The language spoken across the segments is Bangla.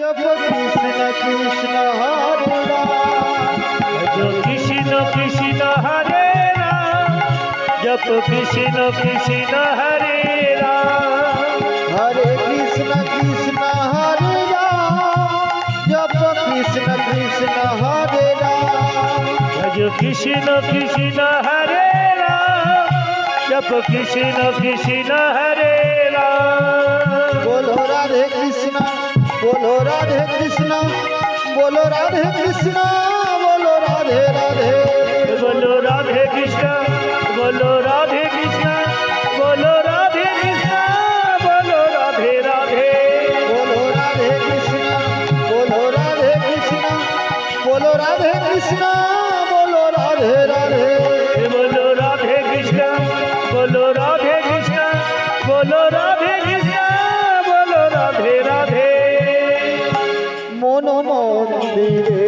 जप कृष्ण कृष्ण हरे राम भजो कृष्ण कृष्ण हरे राम जप कृष्ण कृष्ण हरे राम हरे कृष्ण कृष्ण हरे राम जप कृष्ण कृष्ण हरे राम भजो कृष्ण कृष्ण हरे राम जप कृष्ण कृष्ण हरे राम बोलो राधे कृष्ण बोलो राधे कृष्ण बोलो राधे कृष्ण बोलो राधे राधे बोलो राधे कृष्ण बोलो राधे कृष्ण बोलो राधे कृष्ण बोलो राधे राधे बोलो राधे कृष्ण बोलो राधे कृष्ण बोलो राधे कृष्ण बोलो राधे राधे बोलो राधे कृष्ण बोलो राधे कृष्ण बोलो राधे कृष्ण बोलो राधे राधे মন মন্দিরে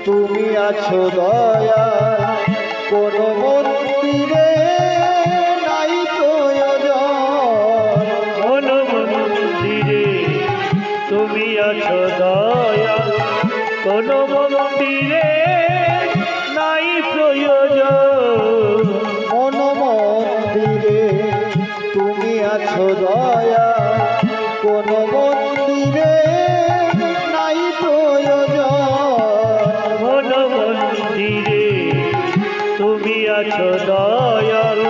তুমি আছো দয়া কোন মন্দিরে নাই প্রয়োজন মন মন্দিরে তুমি আছো দয়া কোন মন্দিরে নাই প্রয়োজন মন মন্দিরে তুমি আছো দয়া কোন মন্দিরে নাই প্রয়োজন মন মন্দিরে তুমি আছো দয়াল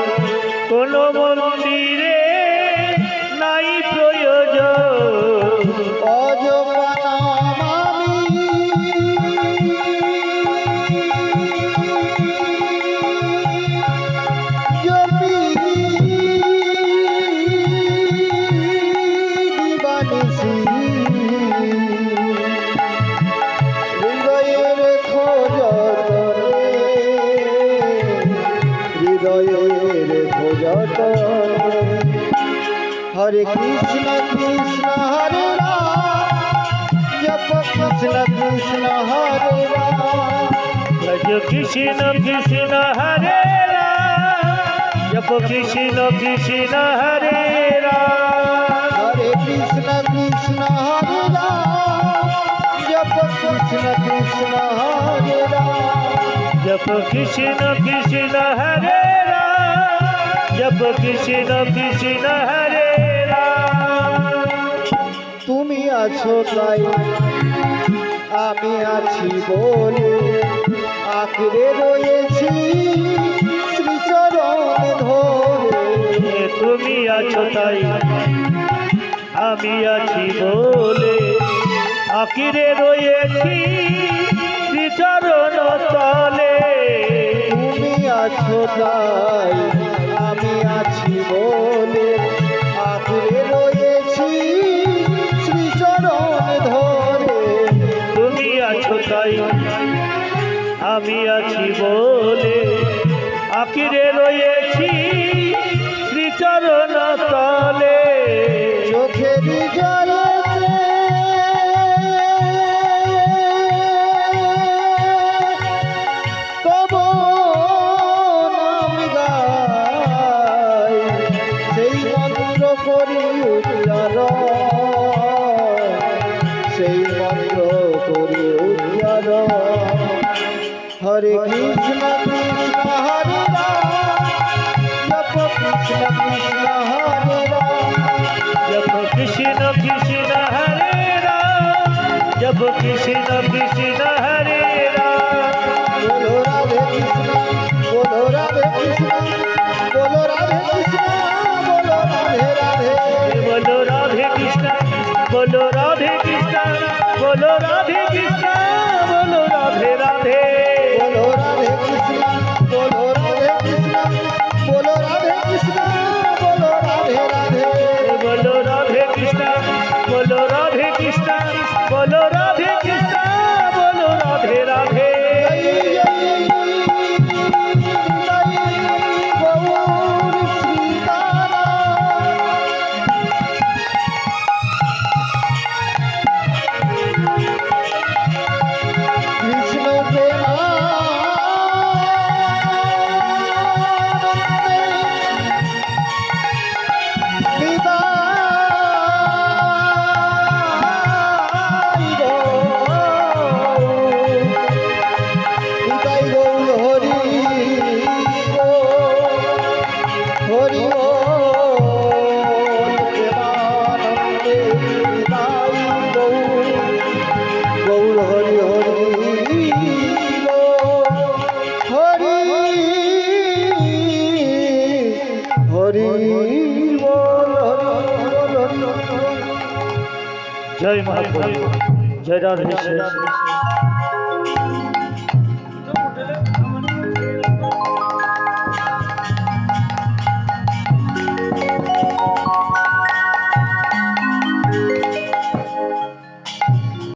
কোন মন্দিরে নাই প্রয়োজন অজপা নাম আমি জপি দিবানিশি হৃদয়ের খোঁজতনে হৃদয়ের খোঁজতনে হরে কৃষ্ণ কৃষ্ণ হরে রাম জপ কৃষ্ণ কৃষ্ণ হরে রাম ভজ কৃষ্ণ কৃষ্ণ হরে রাম জপ কৃষ্ণ কৃষ্ণ হরে রাম হরে কৃষ্ণ কৃষ্ণ হরে রাম জপ কৃষ্ণ কৃষ্ণ হরে রাম जप कृष्ण कृष्ण हरे राम जप कृष्ण कृष्ण हरे राम তুমি আছো তাই আমি আছি বলে আঁকড়ে রয়েছি শ্রীচরণ ধরে তুমি আছো তাই আমি আছি বলে আকিরে রয়েছি শ্রীচরণ তলে তুমি আছো তাই আমি আছি বলে আঁকড়ে রয়েছি শ্রীচরণ ধরে তুমি আছো তাই আমি আছি বলে আকিরে রয়েছি শ্রীচরণ তলে চোখের জলেতে তব নাম গাই সেই মন্ত্র করি উচ্চারণ সেই মন্ত্র করি উচ্চারণ হরে কৃষ্ণ কৃষ্ণ হরে রাম জপ কৃষ্ণ কৃষ্ণ হরে রাম जप कृष्ण कृष्ण हरे राम जप कृष्ण कृष्ण हरे राम बोलो राधे कृष्ण बोलो राधे कृष्ण बोलो राधे कृष्ण बोलो राधे राधे बोलो राधे कृष्ण बोलो राधे कृष्ण बोलो राधे कृष्ण बोलो राधे राधे बोलो राधे कृष्ण बोलो राधे कृष्ण बोलो राधे कृष्ण बोलो राधे राधे बोलो राधे कृष्ण बोलो राधे कृष्ण बोलो राधे कृष्ण बोलो राधे राधे गौर হরি বল হরি বল। জয় মহাপ্রভু, জয় রাধে কৃষ্ণ।